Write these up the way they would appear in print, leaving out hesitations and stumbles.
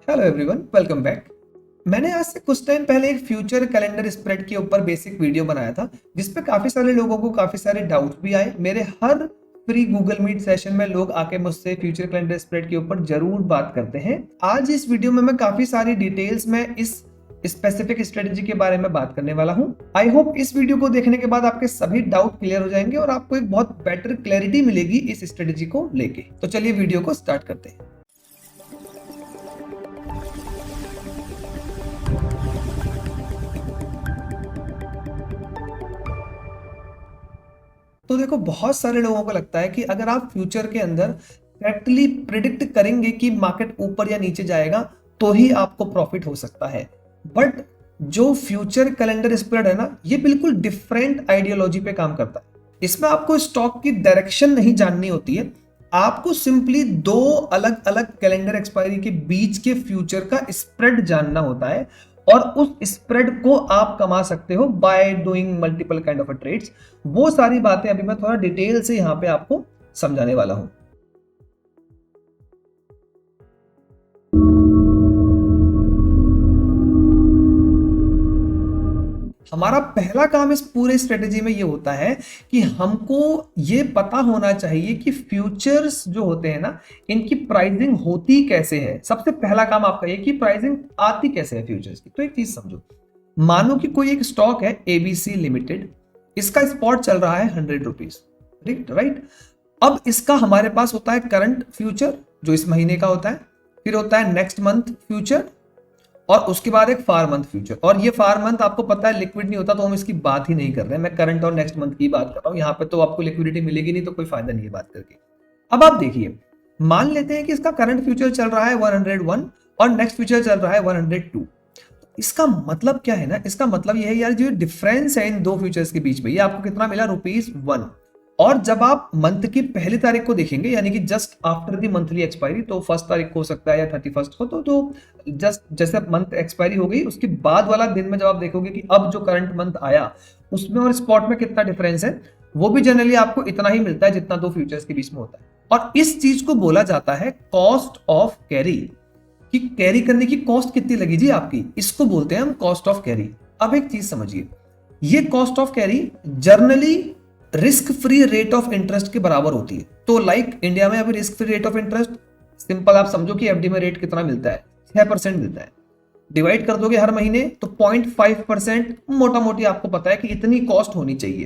Hello everyone, welcome back. मैंने आज से कुछ टाइम पहले एक फ्यूचर कैलेंडर स्प्रेड के ऊपर बेसिक वीडियो बनाया था, जिसपे काफी सारे लोगों को काफी सारे डाउट्स भी आए। मेरे हर फ्री गूगल मीट सेशन में लोग आके मुझसे फ्यूचर कैलेंडर स्प्रेड के ऊपर जरूर बात करते हैं। आज इस वीडियो में मैं काफी सारी डिटेल्स में इस स्पेसिफिक स्ट्रेटेजी के बारे में बात करने वाला हूं। आई होप इस वीडियो को देखने के बाद आपके सभी डाउट क्लियर हो जाएंगे और आपको एक बहुत बेटर क्लैरिटी मिलेगी इस स्ट्रेटेजी को लेके। तो चलिए वीडियो को स्टार्ट करते हैं। तो देखो, बहुत सारे लोगों को लगता है कि अगर आप फ्यूचर के अंदर करेक्टली प्रिडिक्ट करेंगे कि मार्केट ऊपर या नीचे जाएगा तो ही आपको प्रॉफिट हो सकता है। बट जो फ्यूचर कैलेंडर स्प्रेड है ना, ये बिल्कुल डिफरेंट आइडियोलॉजी पे काम करता है। इसमें आपको स्टॉक की डायरेक्शन नहीं जाननी होती है, आपको सिंपली दो अलग अलग कैलेंडर एक्सपायरी के बीच के फ्यूचर का स्प्रेड जानना होता है और उस स्प्रेड को आप कमा सकते हो by doing multiple kind of trades. वो सारी बातें अभी मैं थोड़ा डिटेल से यहां पे आपको समझाने वाला हूं। हमारा पहला काम इस पूरे स्ट्रेटेजी में ये होता है कि हमको ये पता होना चाहिए कि फ्यूचर्स जो होते हैं ना, इनकी प्राइसिंग होती कैसे है। सबसे पहला काम आपका ये कि प्राइसिंग आती कैसे है फ्यूचर्स की। तो एक चीज समझो, मानो कि कोई एक स्टॉक है एबीसी लिमिटेड, इसका स्पॉट चल रहा है 100 रुपीज, राइट। अब इसका हमारे पास होता है करंट फ्यूचर जो इस महीने का होता है, फिर होता है नेक्स्ट मंथ फ्यूचर और उसके बाद एक फार मंथ फ्यूचर। और ये फार मंथ आपको पता है लिक्विड नहीं होता, तो हम इसकी बात ही नहीं कर रहे हैं। मैं करंट और नेक्स्ट मंथ की बात कर रहा हूं। यहां पे तो आपको लिक्विडिटी मिलेगी नहीं, तो कोई फायदा नहीं है बात करके। अब आप देखिए, मान लेते हैं कि इसका करंट फ्यूचर चल रहा है 101 और नेक्स्ट फ्यूचर चल रहा है 102। इसका मतलब क्या है ना, इसका मतलब ये है यार, जो डिफरेंस है इन दो फ्यूचर्स के बीच में, ये आपको कितना मिला, ₹1। और जब आप मंथ की पहली तारीख को देखेंगे, यानी कि just after the monthly expiry, तो 1 तारीख को हो सकता है या 31 को, तो जस्ट जैसे मंथ एक्सपायरी हो गई उसके बाद वाला दिन में जब आप देखोगे कि अब जो करंट मंथ आया उसमें और स्पॉट में कितना डिफरेंस है, वो भी जनरली आपको इतना ही मिलता है जितना दो फ्यूचर्स के बीच में होता है। और इस चीज को बोला जाता है कॉस्ट ऑफ कैरी, कि कैरी करने की कॉस्ट कितनी लगी जी आपकी, इसको बोलते हैं हम कॉस्ट ऑफ कैरी। अब एक चीज समझिए, ये cost of carry generally risk free rate of interest के बराबर होती है। तो लाइक इंडिया में अभी risk free rate of interest simple आप समझो कि एफडी में रेट कितना मिलता है, 6% मिलता है। डिवाइड कर दोगे हर महीने तो 0.5% मोटा मोटी आपको पता है कि इतनी कॉस्ट होनी चाहिए।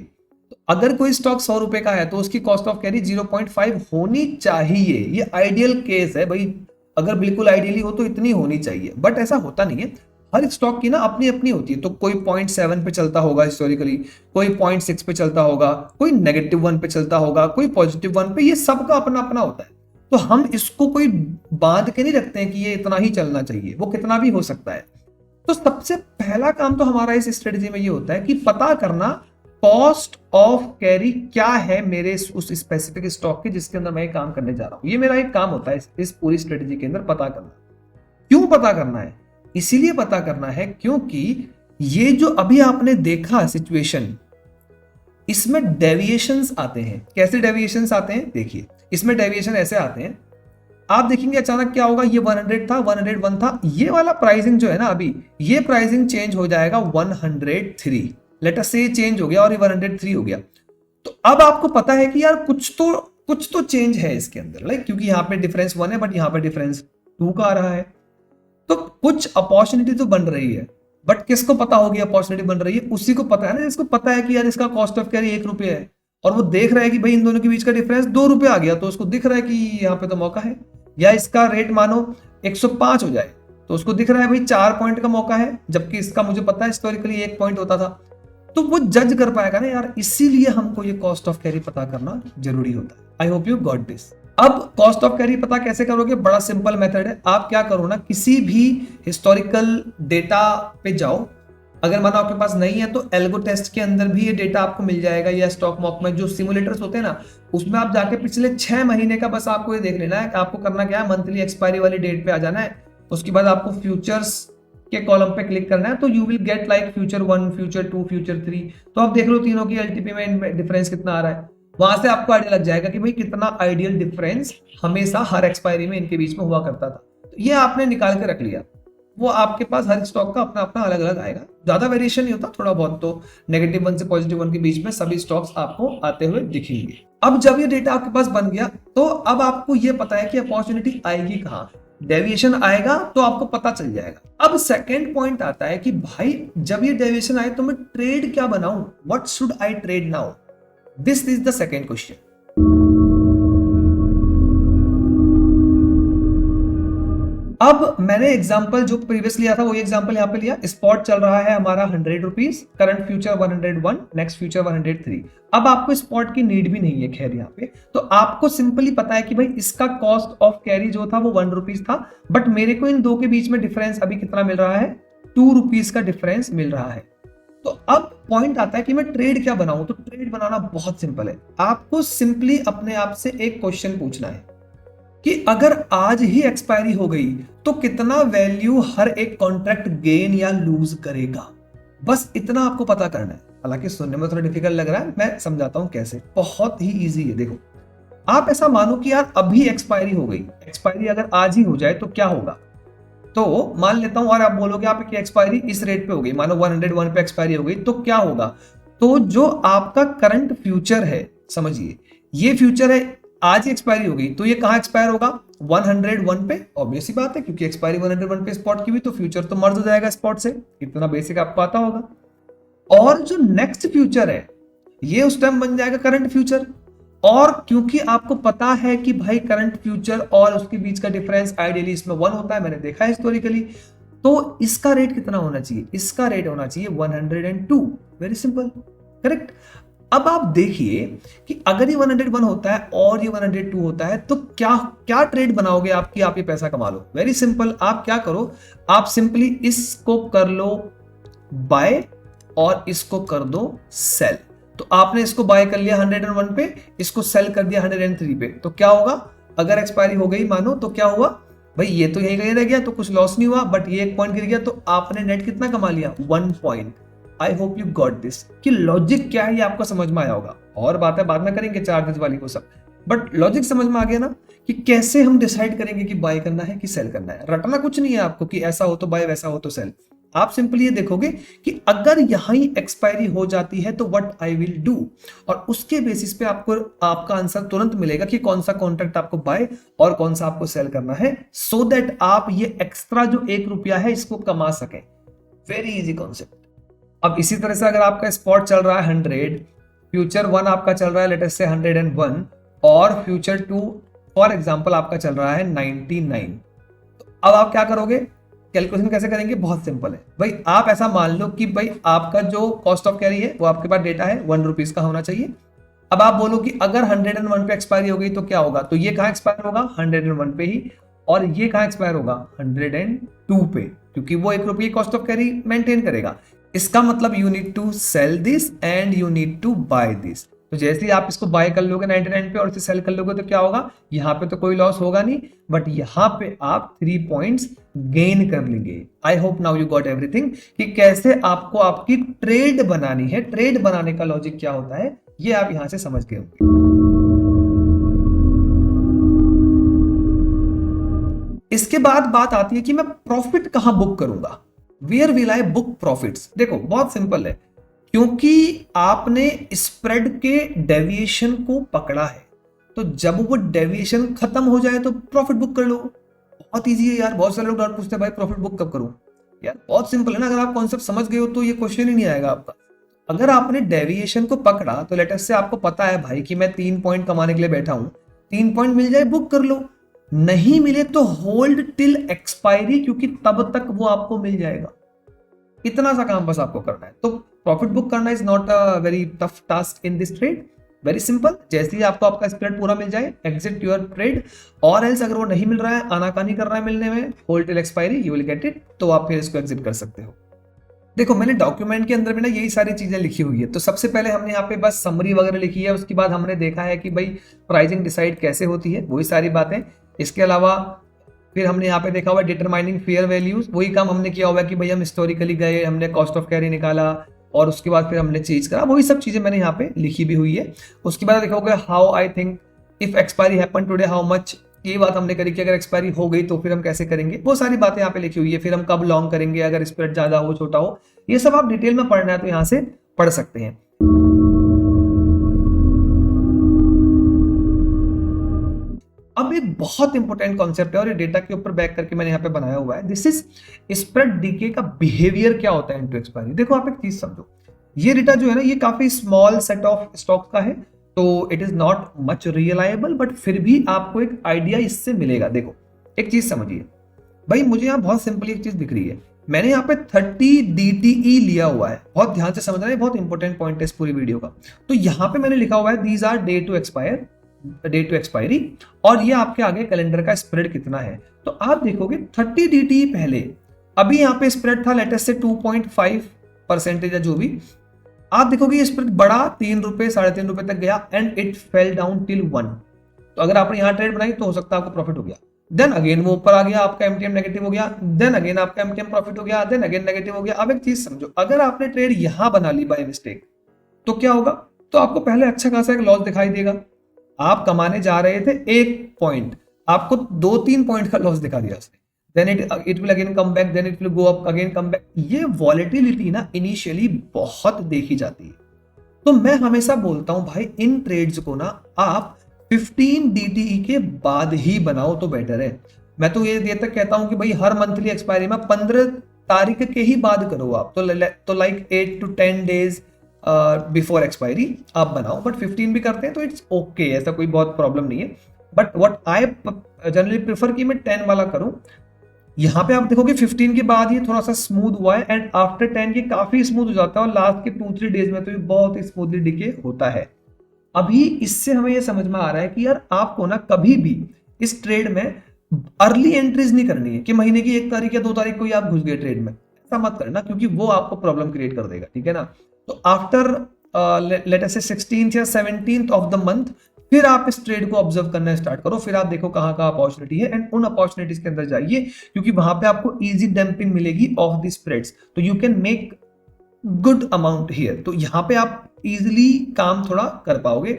तो अगर कोई स्टॉक 100 रुपए का है तो उसकी कॉस्ट ऑफ कैरी 0.5 होनी चाहिए। ये आइडियल केस है भाई, अगर बिल्कुल आइडियली हो तो इतनी होनी चाहिए, बट ऐसा होता नहीं है। हर स्टॉक की ना अपनी अपनी होती है। तो कोई 0.7 पे चलता होगा हिस्टोरिकली, कोई 0.6 पे चलता होगा, कोई -1 पे चलता होगा, कोई +1 पे। ये सबका अपना अपना होता है। तो हम इसको कोई बांध के नहीं रखते हैं कि ये इतना ही चलना चाहिए, वो कितना भी हो सकता है। तो सबसे पहला काम तो हमारा इस स्ट्रेटेजी में ये होता है कि पता करना कॉस्ट ऑफ कैरी क्या है मेरे उस स्पेसिफिक स्टॉक के जिसके अंदर मैं काम करने जा रहा हूं। ये मेरा एक काम होता है इस पूरी स्ट्रेटेजी के अंदर पता करना। क्यों पता करना है? इसीलिए पता करना है क्योंकि ये जो अभी आपने देखा सिचुएशन, इसमें डेविएशंस आते हैं। कैसे डेविएशंस आते हैं? देखिए, इसमें डेविएशन ऐसे आते हैं, आप देखेंगे अचानक क्या होगा, ये 100 था, 101 था, ये वाला प्राइसिंग जो है ना, अभी ये प्राइसिंग चेंज हो जाएगा 103। लेट अस से चेंज हो गया और ये 103 हो गया। तो अब आपको पता है कि यार कुछ तो चेंज है इसके अंदर, लाइक क्योंकि यहाँ पे डिफरेंस 1 है बट यहाँ पे डिफरेंस 2 का आ रहा है, तो कुछ अपॉर्चुनिटी तो बन रही है। बट किसको पता होगी अपॉर्चुनिटी बन रही है? उसी को पता है ना जिसको पता है कि यार इसका कॉस्ट ऑफ कैरी 1 रुपये है और वो देख रहा है कि भाई इन दोनों के बीच का डिफरेंस 2 रुपये आ गया, तो उसको दिख रहा है कि यहाँ पे तो मौका है। या इसका रेट मानो 105 हो जाए तो उसको दिख रहा है भाई 4 पॉइंट का मौका है, जबकि इसका मुझे पता है हिस्टोरिकली 1 पॉइंट होता था। तो वो जज कर पाएगा ना यार, इसीलिए हमको ये कॉस्ट ऑफ कैरी पता करना जरूरी होता है। आई होप यू गॉट दिस। अब कॉस्ट ऑफ कैरी पता कैसे करोगे? बड़ा सिंपल मेथड है। आप क्या करो ना, किसी भी हिस्टोरिकल डेटा पे जाओ, अगर मानो आपके पास नहीं है तो एल्गो टेस्ट के अंदर भी ये डेटा आपको मिल जाएगा, या स्टॉक मॉक में जो सिमुलेटर्स होते हैं ना, उसमें आप जाके पिछले 6 महीने का बस आपको ये देख लेना है कि आपको करना क्या है, मंथली एक्सपायरी वाली डेट पे आ जाना है। उसके बाद आपको फ्यूचर्स के कॉलम पे क्लिक करना है, तो you will get like future 1, future 2, future 3। तो आप देख लो तीनों की एलटीपी में डिफरेंस कितना आ रहा है। वहां से आपको आइडिया लग जाएगा कि भाई कितना आइडियल डिफरेंस हमेशा हर एक्सपायरी में इनके बीच में हुआ करता था। ये आपने निकाल के रख लिया, वो आपके पास हर स्टॉक का अपना अपना अलग अलग आएगा, ज्यादा वेरिएशन नहीं होता, थोड़ा बहुत तो -1 से +1 के बीच में सभी स्टॉक्स आपको आते हुए दिखेंगे। अब जब ये डेटा आपके पास बन गया तो अब आपको ये पता है कि अपॉर्चुनिटी आएगी कहाँ, डेविएशन आएगा तो आपको पता चल जाएगा। अब सेकंड पॉइंट आता है कि भाई जब ये डेविएशन आए तो मैं ट्रेड क्या बनाऊं, what should I trade now, this is the second question. अब मैंने एग्जांपल जो प्रीवियस लिया था वही एग्जांपल यहाँ पे लिया। स्पॉट चल रहा है हमारा 100 rupees, current future 101, next future 103। अब आपको स्पॉट की नीड भी नहीं है खैर यहाँ पे, तो आपको सिंपली पता है कि भाई इसका कॉस्ट ऑफ कैरी जो था वो 1 रुपीज था, बट मेरे को इन दो के बीच में डिफरेंस अभी कितना मिल रहा है, 2 रुपीज का डिफरेंस मिल रहा है। तो अब पॉइंट आता है कि मैं ट्रेड क्या बनाऊं। तो ट्रेड बनाना बहुत सिंपल है, आपको सिंपली अपने आप से एक क्वेश्चन पूछना है कि अगर आज ही एक्सपायरी हो गई तो कितना वैल्यू हर एक कॉन्ट्रैक्ट गेन या लूज करेगा, बस इतना आपको पता करना है। हालांकि सुनने में थोड़ा डिफिकल्ट लग रहा है, मैं समझाता हूं कैसे, बहुत ही इजी है। देखो आप ऐसा मानो कि यार अभी एक्सपायरी हो गई, एक्सपायरी अगर आज ही हो जाए तो क्या होगा, तो मान लेता हूं और आप बोलोगे आप की एक्सपायरी इस रेट पे हो गई, मानो 101 पे एक्सपायरी हो गई, तो क्या होगा, तो जो आपका करंट फ्यूचर है, समझिए ये फ्यूचर है, आज ही एक्सपायरी हो गई तो ये कहां एक्सपायर होगा, 101 पे। ऑब्वियस ही बात है क्योंकि एक्सपायरी 101 पे स्पॉट की हुई तो फ्यूचर तो मर्ज हो जाएगा स्पॉट से, इतना बेसिक आपको पता होगा। और जो नेक्स्ट फ्यूचर है ये उस टाइम बन जाएगा करंट फ्यूचर, और क्योंकि आपको पता है कि भाई करंट फ्यूचर और उसके बीच का डिफरेंस आइडियली इसमें 1 होता है, मैंने देखा है हिस्टोरिकली, तो इसका रेट कितना होना चाहिए, इसका रेट होना चाहिए 102। Very simple, correct. अब आप देखिए कि अगर ये 101 होता है और ये 102 होता है तो क्या क्या ट्रेड बनाओगे आपकी, आप ये पैसा कमा लो। वेरी सिंपल, आप क्या करो, आप सिंपली इसको कर लो बाय और इसको कर दो सेल। तो आपने इसको बाय कर लिया 101 पे, इसको सेल कर दिया 103 पे, तो क्या होगा, अगर एक्सपायरी हो गई मानो तो क्या हुआ भाई, ये तो यही रह गया तो कुछ लॉस नहीं हुआ, बट ये 1 पॉइंट गिर गया तो आपने नेट कितना कमा लिया, 1 point. I hope you got this कि लॉजिक क्या है ये आपको समझ में आया होगा, और बातें बाद में करेंगे चार्जेस वाली को सब, बट लॉजिक समझ में आ गया ना कि कैसे हम डिसाइड करेंगे कि बाय करना है कि सेल करना है। रटना कुछ नहीं है आपको कि ऐसा हो तो बाय वैसा हो तो सेल, आप सिंपली ये देखोगे कि अगर यहां ही एक्सपायरी हो जाती है तो व्हाट आई विल डू, और उसके बेसिस पे आपको आपका आंसर तुरंत मिलेगा कि कौन सा कॉन्ट्रैक्ट आपको बाय और कौन सा आपको सेल करना है, सो दैट आप ये एक्स्ट्रा जो 1 रुपया है इसको कमा सकें। Very easy concept. अब इसी तरह से अगर आपका स्पॉट चल रहा है 100, फ्यूचर 1 आपका चल रहा है लेट अस से 101, और फ्यूचर 2 फॉर एग्जांपल आपका चल रहा है 99, तो अब आप क्या करोगे, कैलकुलेशन कैसे करेंगे, बहुत सिंपल है भाई। आप ऐसा मान लो कि भाई आपका जो कॉस्ट ऑफ कैरी है वो आपके पास डेटा है 1 रुपीज का होना चाहिए। अब आप बोलो कि अगर 101 पे एक्सपायरी हो गई तो क्या होगा, तो ये कहां एक्सपायर होगा, 101 पे ही, और ये कहां एक्सपायर होगा, 102 पे, क्योंकि वो 1 रुपये कॉस्ट ऑफ कैरी मेंटेन करेगा। इसका मतलब you need to sell this and you need to buy this. तो जैसे ही आप इसको बाय कर लोगे 99 पे और इसे सेल कर लोगे तो क्या होगा, यहाँ पे तो कोई लॉस होगा नहीं, बट यहाँ पे आप 3 पॉइंट्स गेन कर लेंगे। I hope now you got everything कि कैसे आपको आपकी ट्रेड बनानी है, ट्रेड बनाने का लॉजिक क्या होता है ये आप यहां से समझ गए होंगे। इसके बाद बात आती है कि मैं प्रॉफिट कहां बुक करूंगा, where will I book profits. देखो बहुत सिंपल है, क्योंकि आपने स्प्रेड के डेविएशन को पकड़ा है, तो जब वो डेविएशन खत्म हो जाए तो प्रॉफिट बुक कर लो। बहुत इजी है यार, बहुत सारे लोग डाउट पूछते हैं भाई प्रॉफिट बुक कब करूं, यार बहुत सिंपल है ना, अगर आप कॉन्सेप्ट समझ गए हो तो ये क्वेश्चन ही नहीं आएगा आपका। अगर आपने डेविएशन को पकड़ा तो लेटर से आपको पता है भाई कि मैं 3 पॉइंट कमाने के लिए बैठा हूं, 3 पॉइंट मिल जाए बुक कर लो, नहीं मिले तो होल्ड टिल एक्सपायरी, क्योंकि तब तक वो आपको मिल जाएगा। इतना सा काम बस आपको करना है। तो प्रॉफिट बुक करना is not a very tough task in this trade, very simple. जैसे ही आपको आपका स्प्रेड पूरा मिल जाए एग्जिट योर ट्रेड, और एल्स अगर वो नहीं मिल रहा है, आनाकानी कर रहा है मिलने में, hold till expiry you will get it, तो आप फिर इसको एग्जिट कर सकते हो। देखो मैंने डॉक्यूमेंट के अंदर भी ना यही सारी चीजें लिखी हुई है, तो सबसे पहले हमने यहाँ पे बस समरी वगैरह लिखी है, उसके बाद हमने देखा है कि भाई प्राइसिंग डिसाइड कैसे होती है, वही सारी बातें। इसके अलावा फिर हमने यहाँ पे देखा हुआ डिटरमाइनिंग फेयर वैल्यूज, वही काम हमने किया हुआ है कि भाई हम हिस्टोरिकली गए, हमने कॉस्ट ऑफ कैरी निकाला, और उसके बाद फिर हमने चेंज करा, वही सब चीजें मैंने यहाँ पे लिखी भी हुई है। उसके बाद देखा होगा how I think if expiry happen today how much ये बात हमने करी कि अगर एक्सपायरी हो गई तो फिर हम कैसे करेंगे, वो सारी बातें यहाँ पे लिखी हुई है। फिर हम कब लॉन्ग करेंगे अगर स्प्रेड ज्यादा हो छोटा हो, ये सब आप डिटेल में पढ़ना है तो यहाँ से पढ़ सकते हैं। अब एक बहुत इंपॉर्टेंट कॉन्सेप्ट है और ये डेटा के ऊपर बैक करके मैंने यहाँ पे बनाया हुआ है। दिस इज स्प्रेड डीके का बिहेवियर क्या होता है इनटू एक्सपायरी। देखो आप एक चीज समझो, ये डेटा जो है ना ये काफी स्मॉल सेट ऑफ स्टॉक का है, तो it is not much reliable, but फिर भी आपको एक आइडिया इससे मिलेगा। देखो एक चीज समझिए भाई, मुझे यहाँ बहुत सिंपली एक चीज दिख रही है, मैंने यहाँ पे 30 DTE लिया हुआ है, बहुत ध्यान से समझना है, बहुत इंपॉर्टेंट पॉइंट है इस पूरी वीडियो का। तो यहाँ पे मैंने लिखा हुआ है these are day to expiry, और ये आपके आगे कैलेंडर का स्प्रेड कितना है। तो आप देखोगे 30 DTE पहले, अभी यहाँ पे स्प्रेड था लेटेस्ट से 2.5% या जो भी, आप देखोगे ये स्प्रेड बढ़ा 3 रुपए 3.5 रुपए तक गया and it fell down till 1। तो अगर आपने यहाँ ट्रेड बनाई तो हो सकता है आपको प्रॉफिट हो गया, देन अगेन वो ऊपर आ गया, आपका एमटीएम नेगेटिव हो गया, देन अगेन आपका एमटीएम प्रॉफिट हो गया, देन अगेन नेगेटिव हो गया। अब एक चीज समझो, अगर आपने ट्रेड यहां बना ली बाय मिस्टेक तो क्या होगा, तो आपको पहले अच्छा खासा एक लॉस दिखाई देगा। आप कमाने जा रहे थे 1 पॉइंट, आपको 2-3 पॉइंट का लॉस दिखा दिया उसने, then it will again come back, then it will go up again come back. ये वॉलेटिलिटी ना इनिशियली बहुत देखी जाती है, तो मैं हमेशा बोलता हूं भाई इन ट्रेड्स को ना आप 15 DTE के बाद ही बनाओ तो बेटर है। मैं तो ये तक कहता हूं कि भाई हर मंथली एक्सपायरी में 15 तारीख के ही बाद करो आप, तो like 8 to 10 days before expiry आप बनाओ, बट 15 भी करते हैं तो इट्स ओके, ऐसा कोई बहुत प्रॉब्लम नहीं है। But what I generally prefer कि मैं 10 वाला करूं। यहाँ पे आप देखोगे 15 के बाद ये थोड़ा सा स्मूथ हुआ है एंड आफ्टर 10 ये काफी स्मूथ हो जाता है और लास्ट के 2-3 डेज में तो ये बहुत ही स्मूथली डिके होता है। अभी इससे हमें ये समझ में आ रहा है कि यार आपको ना कभी भी इस ट्रेड में अर्ली एंट्रीज नहीं करनी है कि महीने की 1 तारीख या 2 तारीख को ही आप घुस गए ट्रेड में, ऐसा मत करना क्योंकि वो आपको प्रॉब्लम क्रिएट कर देगा, ठीक है ना। तो आफ्टर लेट अस से 16th या 17th ऑफ द मंथ फिर आप इस ट्रेड को ऑब्जर्व करना स्टार्ट करो, फिर आप देखो कहाँ कहाँ अपॉर्चुनिटी है एंड उन अपॉर्चुनिटीज के अंदर जाइए क्योंकि वहां पे आपको इजी डंपिंग मिलेगी ऑफ द स्प्रेड्स, तो you can make good amount here. तो यहाँ पे आप इजिली काम थोड़ा कर पाओगे।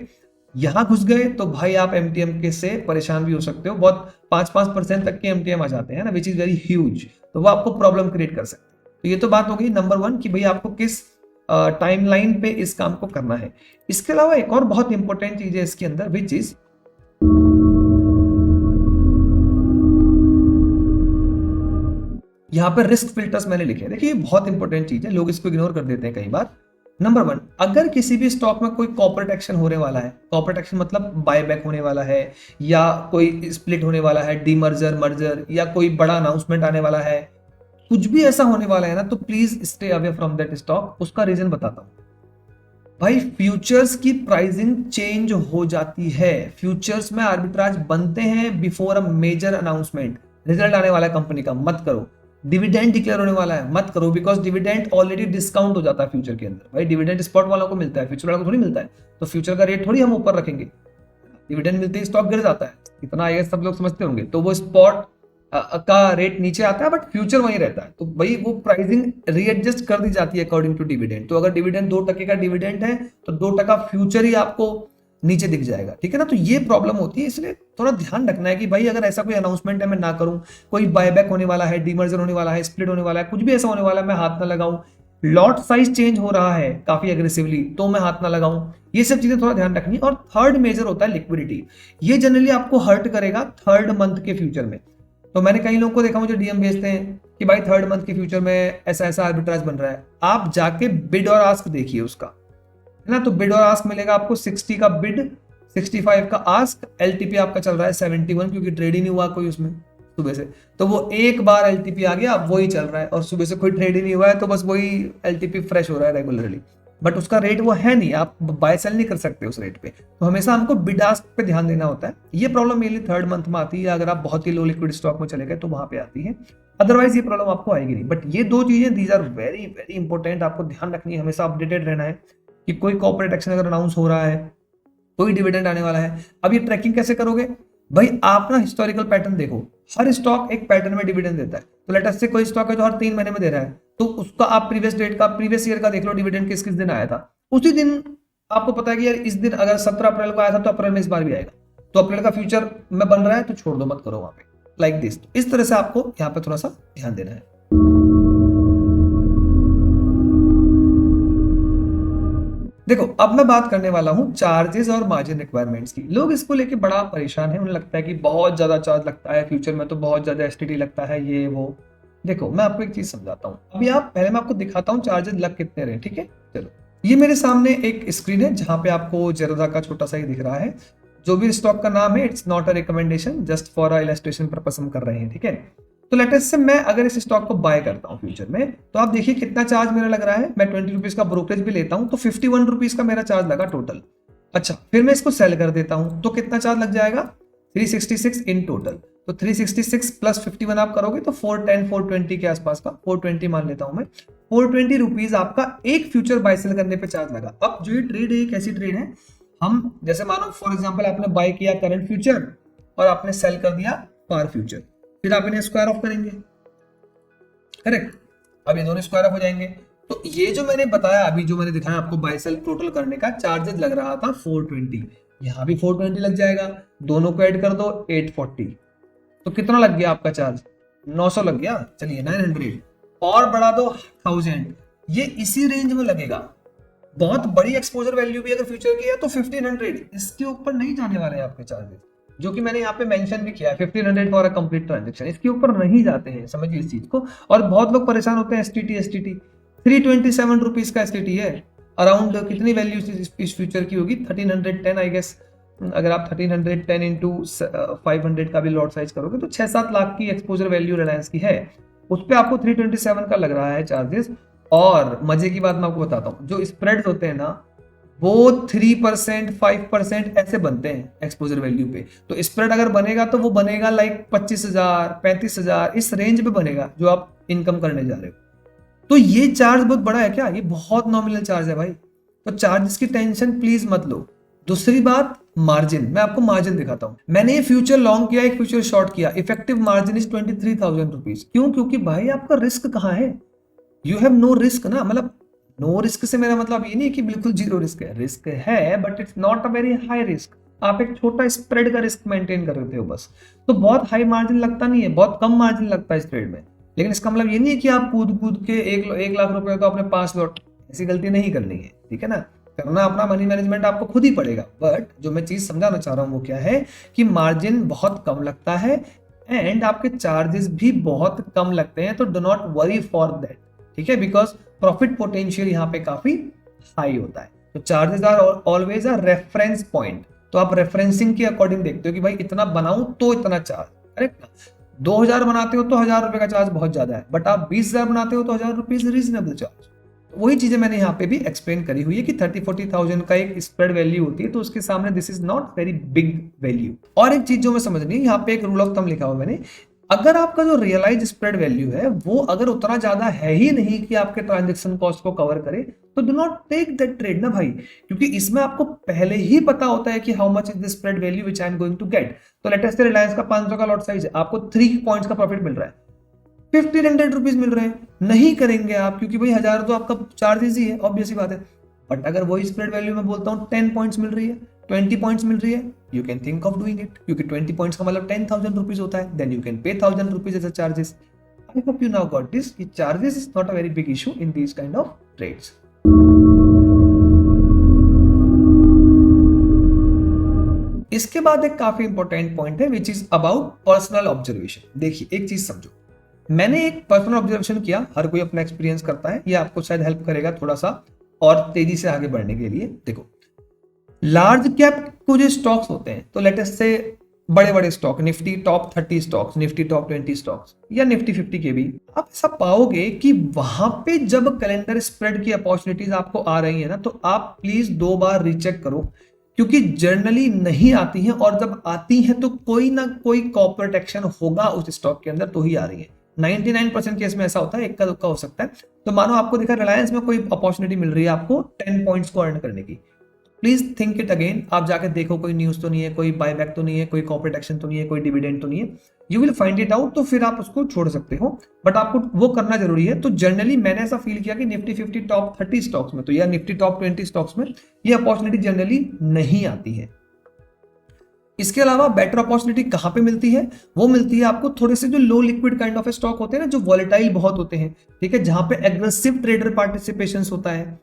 यहां घुस गए तो भाई आप एमटीएम के से परेशान भी हो सकते हो, बहुत 5% तक के एमटीएम आ जाते हैं ना, विच इज वेरी ह्यूज, तो वो आपको प्रॉब्लम क्रिएट कर सकते हैं। तो ये तो बात हो गई नंबर 1 कि भाई आपको किस टाइमलाइन पे इस काम को करना है। इसके अलावा एक और बहुत इंपॉर्टेंट चीज है इसके अंदर, विच इज यहां पर रिस्क फिल्टर्स मैंने लिखे हैं। देखिए ये बहुत इंपॉर्टेंट चीज है, लोग इसको इग्नोर कर देते हैं कई बार। नंबर 1, अगर किसी भी स्टॉक में कोई कॉर्पोरेट एक्शन होने वाला है, कॉर्पोरेट एक्शन मतलब बायबैक होने वाला है या कोई स्प्लिट होने वाला है, डीमर्जर, मर्जर या कोई बड़ा अनाउंसमेंट आने वाला है, कुछ भी ऐसा होने वाला है ना, तो please stay away from that stock. उसका रीजन बताता हूं भाई, फ्यूचर्स की प्राइसिंग चेंज हो जाती है, फ्यूचर्स में आर्बिट्राज बनते हैं before a major announcement. Result आने वाला है कंपनी का, मत करो। डिविडेंड डिक्लेयर होने वाला है, मत करो, बिकॉज डिविडेंड ऑलरेडी डिस्काउंट हो जाता है फ्यूचर के अंदर। भाई डिविडेंड स्पॉट वालों को मिलता है, फ्यूचर वालों को थोड़ी मिलता है, तो फ्यूचर का रेट थोड़ी हम ऊपर रखेंगे। डिविडेंड मिलते ही स्टॉक गिर जाता है, इतना आई सब लोग समझते होंगे, तो वो स्पॉट का रेट नीचे आता है बट फ्यूचर वहीं रहता है, तो भाई वो प्राइसिंग रीएडजस्ट कर दी जाती है अकॉर्डिंग टू डिविडेंड। तो अगर डिविडेंड 2% का डिविडेंड है तो 2% फ्यूचर ही आपको नीचे दिख जाएगा, ठीक है ना। तो ये प्रॉब्लम होती है, इसलिए थोड़ा ध्यान रखना है कि भाई अगर ऐसा कोई अनाउंसमेंट है मैं ना करूं, कोई बायबैक होने वाला है, डीमर्जर होने वाला है, स्प्लिट होने वाला है, कुछ भी ऐसा होने वाला है, मैं हाथ ना लगाऊं, लॉट साइज चेंज हो रहा है काफी एग्रेसिवली तो मैं हाथ ना लगाऊं, ये सब चीजें थोड़ा ध्यान रखनी। और थर्ड मेजर होता है लिक्विडिटी, ये जनरली आपको हर्ट करेगा 3rd मंथ के फ्यूचर में। तो मैंने कई लोगों को देखा मुझे डीएम भेजते हैं कि भाई 3rd मंथ के फ्यूचर में ऐसा ऐसा आर्बिट्राज बन रहा है, आप जाके बिड और आस्क देखिए उसका, है ना। तो बिड और आस्क मिलेगा आपको 60 का बिड, 65 का आस्क, एलटीपी आपका चल रहा है 71 क्योंकि ट्रेड ही नहीं हुआ कोई उसमें सुबह से, तो वो एक बार एलटीपी आ गया अब वही चल रहा है, और सुबह से कोई ट्रेड ही नहीं हुआ है तो बस वही एलटीपी फ्रेश हो रहा है रेगुलरली, बट उसका रेट वो है नहीं, आप बाय सेल नहीं कर सकते उस रेट पे। तो हमेशा हमको बिड आस्क पे ध्यान देना होता है। ये प्रॉब्लम मेनली 3rd मंथ में आती है, अगर आप बहुत ही लो लिक्विड स्टॉक में चले गए तो वहां पे आती है, अदरवाइज ये प्रॉब्लम आपको आएगी नहीं। बट ये 2 चीजें these are very very important, आपको ध्यान रखनी है, हमेशा अपडेटेड रहना है कि कोई कॉर्पोरेट एक्शन अगर अनाउंस हो रहा है, कोई डिविडेंड आने वाला है। अब ये ट्रैकिंग कैसे करोगे भाई, आप ना हिस्टोरिकल पैटर्न देखो, हर स्टॉक एक पैटर्न में डिविडेंड देता है। तो लेट अस से कोई स्टॉक है जो हर 3 महीने में दे रहा है, तो उसका आप प्रीवियस ईयर का देख लो डिविडेंड किस किस दिन आया था, उसी दिन आपको पता है कि यार इस दिन अगर 17 अप्रैल को आया था तो अप्रैल में इस बार भी आएगा, तो अपने का फ्यूचर में बन रहा है तो छोड़ दो, मत करो वहां पे, लाइक दिस। इस तरह से आपको यहाँ पे थोड़ा सा ध्यान देना है। देखो अब मैं बात करने वाला हूं चार्जेस और मार्जिन रिक्वायरमेंट्स की। लोग इसको लेके बड़ा परेशान है, उन्हें लगता है कि बहुत ज्यादा चार्ज लगता है, फ्यूचर में तो बहुत ज्यादा एसटीटी लगता है, ये वो। देखो मैं आपको एक चीज समझाता हूँ, अभी आप पहले मैं आपको दिखाता हूँ चार्जेस लग कितने रहे, ठीक है। चलो ये मेरे सामने एक स्क्रीन है जहां पे आपको जेरोदा का छोटा सा ही दिख रहा है। जो भी स्टॉक का नाम है, it's not a recommendation, just for a illustration purpose हम कर रहे हैं, ठीक है। तो लेटेस्ट से मैं अगर इस स्टॉक को बाय करता हूँ फ्यूचर में, तो आप देखिए कितना चार्ज मेरा लग रहा है। मैं 20 रुपीज का ब्रोकरेज भी लेता हूँ तो 51 रुपीज का मेरा चार्ज लगा टोटल। अच्छा फिर मैं इसको सेल कर देता हूँ तो कितना चार्ज लग जाएगा, 366 इन टोटल। तो 366 प्लस 51 आप करोगे तो 410 420 के आसपास का, 420 मान लेता हूं मैं, 420 रुपीज आपका एक फ्यूचर बाय सेल करने पे चार्ज लगा। अब जो ये ट्रेड है, एक ऐसी ट्रेड है, हम जैसे मानो फॉर एग्जांपल आपने बाय किया करंट फ्यूचर और आपने सेल कर दिया पार फ्यूचर, फिर आप इन्हें स्क्वायर ऑफ करेंगे, करेक्ट। अब ये दोनों स्क्वायर ऑफ हो जाएंगे। तो ये जो मैंने बताया अभी, जो मैंने दिखाया आपको बाय सेल टोटल करने का चार्जेस लग रहा था 420, यहां भी 420 लग जाएगा, दोनों को ऐड कर दो 840। तो कितना लग गया आपका चार्ज, 900 लग गया। चलिए 900 और बढ़ा दो 1000, ये इसी रेंज में लगेगा। बहुत बड़ी एक्सपोजर वैल्यू भी अगर फ्यूचर की है तो 1500, इसके ऊपर नहीं जाने वाले हैं आपके चार्जेस, जो कि मैंने यहाँ पे मेंशन भी किया है 1500 फॉर अ कंप्लीट ट्रांजेक्शन, इसके ऊपर नहीं जाते हैं, समझिए इस चीज को। और बहुत लोग परेशान होते हैं एसटीटी 327 रुपीज का एसटीटी है, अराउंड कितनी वैल्यू इस फ्यूचर की होगी, 1310 आई गेस। अगर आप 1310 इंटू 500 का भी लॉट साइज करोगे तो 6-7 लाख की एक्सपोजर वैल्यू रिलायंस की है, उस पर आपको 327 का लग रहा है चार्जेस। और मजे की बात मैं आपको बताता हूँ, जो स्प्रेड्स होते हैं ना वो 3% 5% ऐसे बनते हैं एक्सपोजर वैल्यू पे। तो स्प्रेड अगर बनेगा तो वो बनेगा लाइक 25,000 35,000 इस रेंज में बनेगा जो आप इनकम करने जा रहे हो। तो ये चार्ज बहुत बड़ा है क्या, ये बहुत नॉमिनल चार्ज है भाई। तो चार्जेस की टेंशन प्लीज मत लो। दूसरी बात मार्जिन, मैं आपको मार्जिन दिखाता हूं। मैंने ये फ्यूचर लॉन्ग किया, एक फ्यूचर शॉर्ट किया, इफेक्टिव मार्जिन इज 23,000 रुपीज। क्यों, क्योंकि भाई आपका रिस्क कहाँ है, यू हैव नो रिस्क ना। मतलब नो रिस्क से मेरा मतलब ये नहीं कि बिल्कुल जीरो रिस्क है, रिस्क है but it's not a very high risk. आप एक छोटा स्प्रेड का रिस्क मेंटेन कर रहे हो बस। तो बहुत हाई मार्जिन लगता नहीं है, बहुत कम मार्जिन लगता है इस ट्रेड में। लेकिन इसका मतलब ये नहीं है कि आप कूद कूद के 1 लाख रुपए का अपने 5 लॉट, ऐसी गलती नहीं करनी है, ठीक है ना। करना अपना मनी मैनेजमेंट आपको खुद ही पड़ेगा। बट जो मैं चीज समझाना चाह रहा हूं वो क्या है कि मार्जिन बहुत कम लगता है एंड आपके चार्जेस भी बहुत कम लगते हैं। तो do not worry for that, ठीक है, बिकॉज प्रॉफिट पोटेंशियल यहाँ पे काफी हाई होता है। तो charges are always a reference point. तो आप रेफरेंसिंग के अकॉर्डिंग देखते हो कि भाई इतना बनाऊं तो इतना चार्ज, करेक्ट ना। 2000 बनाते हो तो 1000 रुपए का चार्ज बहुत ज्यादा है, बट आप 20,000 बनाते हो तो 1000 रुपीज रीजनेबल चार्ज। वही चीजें मैंने यहाँ पे भी एक्सप्लेन करी हुई है कि 30-40,000 का एक स्प्रेड वैल्यू होती है, तो उसके सामने this is not very big value. और एक चीज जो मैं समझनी है, यहाँ पे एक रूल ऑफ थंब लिखा हुआ मैंने, अगर आपका जो रियलाइज स्प्रेड वैल्यू है वो अगर उतना ज्यादा है ही नहीं कि आपके ट्रांजेक्शन कॉस्ट को कवर करे, तो do not take that trade ना भाई, क्योंकि इसमें आपको पहले ही पता होता है कि how much is the spread value which I am going to get. तो लेटेस्ट रिलायंस का 500 का लॉट साइज है, आपको 3 पॉइंट्स का प्रॉफिट मिल रहा है, 1500 रुपीज मिल रहे हैं, नहीं करेंगे आप क्योंकि भाई 1000 तो आपका चार्जेस ही है, ऑब्वियस बात है। बट अगर वही स्प्रेड वैल्यू में बोलता हूँ 10 पॉइंट्स मिल रही है, 20 पॉइंट्स मिल रही है, you can think of doing it, क्योंकि 20 पॉइंट्स का मतलब 10,000 रुपीज होता है, then you can pay 1000 rupees as a charges. I hope you now got this, charges is not a very big issue in this kind of trades. इसके बाद एक काफी important point है which is about personal observation. देखिए एक चीज समझो, मैंने एक पर्सनल ऑब्जर्वेशन किया, हर कोई अपना एक्सपीरियंस करता है, ये आपको शायद हेल्प करेगा थोड़ा सा और तेजी से आगे बढ़ने के लिए। देखो लार्ज कैप को जो स्टॉक्स होते हैं, तो लेटेस्ट से बड़े बड़े stock, Nifty top 30 stocks, Nifty top 20 stocks या निफ्टी 50 के भी, आप ऐसा पाओगे कि वहां पे जब कैलेंडर स्प्रेड की अपॉर्चुनिटीज आपको आ रही है ना, तो आप प्लीज 2 बार रीचेक करो, क्योंकि जनरली नहीं आती हैं, और जब आती हैं तो कोई ना कोई कॉर्पोरेट एक्शन होगा उस स्टॉक के अंदर तो ही आ रही है। 99% केस में ऐसा होता है, एक का दुक्का हो सकता है। तो मानो आपको दिखा रिलायंस में कोई अपॉर्चुनिटी मिल रही है आपको 10 पॉइंट्स को अर्न करने की, प्लीज थिंक इट अगेन। आप जाके देखो कोई न्यूज तो नहीं है, कोई बायबैक तो नहीं है, कोई कॉर्पोरेट एक्शन तो नहीं है, कोई डिविडेंड तो नहीं है, you will find it out. तो फिर आप उसको छोड़ सकते हो, बट आपको वो करना जरूरी है। तो जनरली मैंने ऐसा फील किया कि निफ्टी 50 टॉप 30 स्टॉक्स में तो या निफ्टी टॉप 20 स्टॉक्स में ये अपॉर्चुनिटी जनरली नहीं आती है। इसके अलावा बेटर अपॉर्चुनिटी कहाँ पे मिलती है, वो मिलती है आपको थोड़े से जो लो लिक्विड काइंड ऑफ स्टॉक होते हैं ना, जो वॉलेटाइल बहुत होते हैं, ठीक है, जहां पे एग्रेसिव ट्रेडर पार्टिसिपेशन होता है,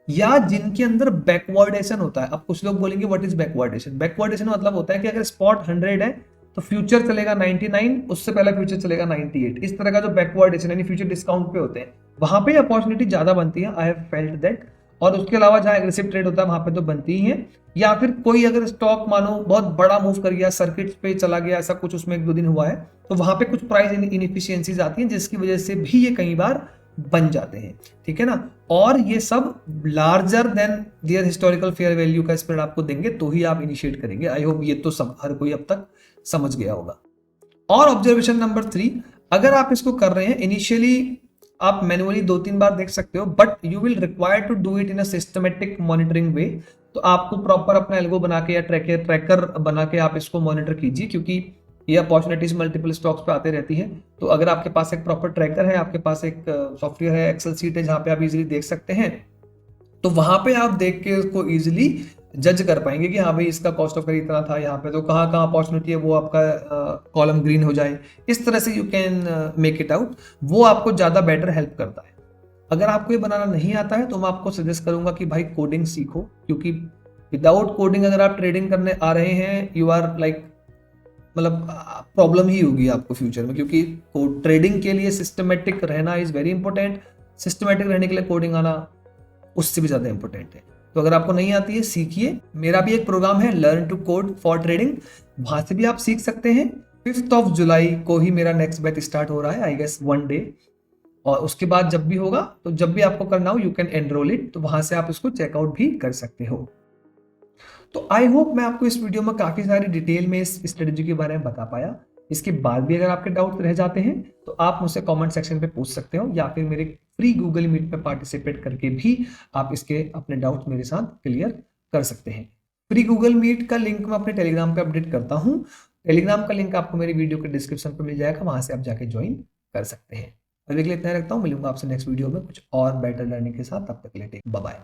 या जिनके अंदर बैकवर्डेशन होता है। अब कुछ लोग बोलेंगे व्हाट इज बैकवर्डेशन। बैकवर्डेशन मतलब होता है कि अगर स्पॉट 100 है तो फ्यूचर चलेगा 99, उससे पहला फ्यूचर चलेगा 98। इस तरह का जो बैकवर्डेशन यानी फ्यूचर डिस्काउंट पे होते हैं, वहां पे अपॉर्चुनिटी ज्यादा बनती है, आई हैव फेल्ट दैट। और उसके अलावा जहां एग्रेसिव ट्रेड होता है वहां पे तो बनती ही है। या फिर कोई अगर स्टॉक मानो बहुत बड़ा मूव कर गया, सर्किट पे चला गया, ऐसा कुछ उसमें 1-2 दिन हुआ है, तो वहां पे कुछ प्राइस इनएफिशिएंसीज आती हैं, जिसकी वजह से भी ये कई बार बन जाते हैं, ठीक है ना। और ये सब larger than their historical fair value का स्प्रेड आपको देंगे तो ही आप इनिशिएट करेंगे। आई होप ये तो सब हर कोई अब तक समझ गया होगा। और ऑब्जर्वेशन नंबर 3, अगर आप इसको कर रहे हैं इनिशियली आप मैनुअली 2-3 बार देख सकते हो, but you will require to do it in a systematic monitoring way. तो आपको प्रॉपर अपना एल्गो बना के या ट्रैकर बना के आप इसको मॉनिटर कीजिए, क्योंकि ये अपॉर्चुनिटीज मल्टीपल स्टॉक्स पे आते रहती है। तो अगर आपके पास एक प्रॉपर ट्रैकर है, आपके पास एक सॉफ्टवेयर है, एक्सेल सीट है जहां पे आप इजीली देख सकते हैं, तो वहां पे आप देख के उसको इजीली जज कर पाएंगे कि हाँ भाई इसका कॉस्ट ऑफ इतना था, यहाँ पे तो कहाँ कहाँ अपॉर्चुनिटी है वो आपका कॉलम ग्रीन हो जाए। इस तरह से you can make it out, वो आपको ज़्यादा बेटर हेल्प करता है। अगर आपको ये बनाना नहीं आता है तो मैं आपको सजेस्ट करूंगा कि भाई कोडिंग सीखो, क्योंकि विदाउट कोडिंग अगर आप ट्रेडिंग करने आ रहे हैं, यू आर लाइक मतलब प्रॉब्लम ही होगी आपको फ्यूचर में, क्योंकि ट्रेडिंग के लिए सिस्टमेटिक रहना इज वेरी इंपॉर्टेंट। सिस्टमेटिक रहने के लिए कोडिंग आना उससे भी ज़्यादा इंपॉर्टेंट है। तो अगर आपको नहीं आती है सीखिए। मेरा भी एक प्रोग्राम है learn to code for trading, वहां से भी आप सीख सकते हैं। 5 जुलाई को ही मेरा नेक्स्ट बैच स्टार्ट हो रहा है, आई गेस 1 डे। और उसके बाद जब भी होगा, तो जब भी आपको करना हो यू कैन एनरोल इट, तो वहां से आप इसको चेकआउट भी कर सकते हो। तो आई होप मैं आपको इस वीडियो में काफी सारी डिटेल में इस स्ट्रेटेजी के बारे में बता पाया। इसके बाद भी अगर आपके डाउट रह जाते हैं तो आप मुझसे कमेंट सेक्शन पे पूछ सकते हो, या फिर मेरे फ्री गूगल मीट में पार्टिसिपेट करके भी आप इसके अपने डाउट मेरे साथ क्लियर कर सकते हैं। फ्री गूगल मीट का लिंक मैं अपने टेलीग्राम पे अपडेट करता हूँ। टेलीग्राम का लिंक आपको मेरी वीडियो के डिस्क्रिप्शन पे मिल जाएगा, वहां से आप जाके ज्वाइन कर सकते हैं। अभी के लिए इतना रखता हूँ, मिलूंगा आपसे नेक्स्ट वीडियो में कुछ और बेटर लर्निंग के साथ। तब तक के लिए टेक बाय।